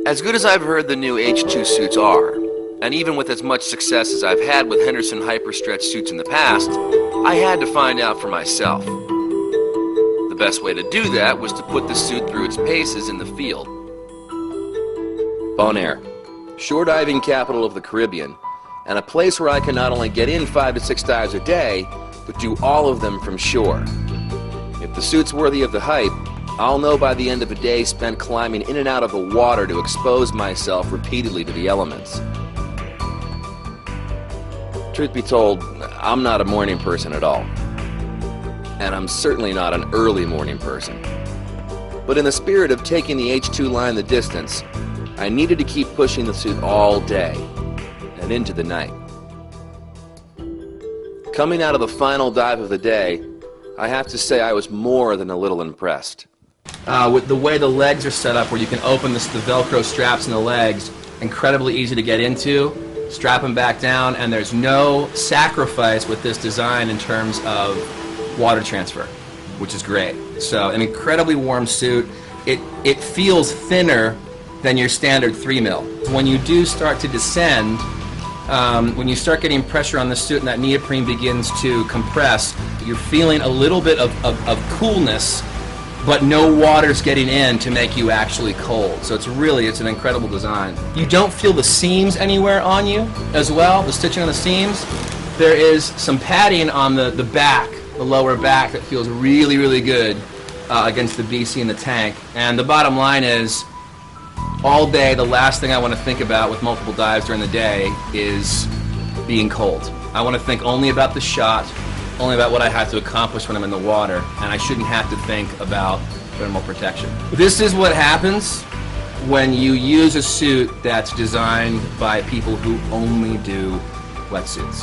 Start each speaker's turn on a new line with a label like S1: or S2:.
S1: As good as I've heard the new H2 suits are, and even with as much success as I've had with Henderson Hyperstretch suits in the past, I had to find out for myself. The best way to do that was to put the suit through its paces in the field. Bonaire, shore diving capital of the Caribbean, and a place where I can not only get in 5 to 6 dives a day, but do all of them from shore. If the suit's worthy of the hype, I'll know by the end of a day spent climbing in and out of the water to expose myself repeatedly to the elements. Truth be told, I'm not a morning person at all. And I'm certainly not an early morning person. But in the spirit of taking the H2 line the distance, I needed to keep pushing the suit all day and into the night. Coming out of the final dive of the day, I have to say I was more than a little impressed.
S2: With the way the legs are set up, where you can open the Velcro straps in the legs, incredibly easy to get into, strap them back down, and there's no sacrifice with this design in terms of water transfer, which is great. So an incredibly warm suit. It feels thinner than your standard 3 mil. When you do start to descend, when you start getting pressure on the suit and that neoprene begins to compress, you're feeling a little bit of coolness, but no water's getting in to make you actually cold. So it's an incredible design. You don't feel the seams anywhere on you as well, the stitching on the seams. There is some padding on the back, the lower back, that feels really, really good against the BC in the tank. And the bottom line is, all day, the last thing I want to think about with multiple dives during the day is being cold. I want to think only about the shot, only about what I have to accomplish when I'm in the water, and I shouldn't have to think about thermal protection. This is what happens when you use a suit that's designed by people who only do wetsuits.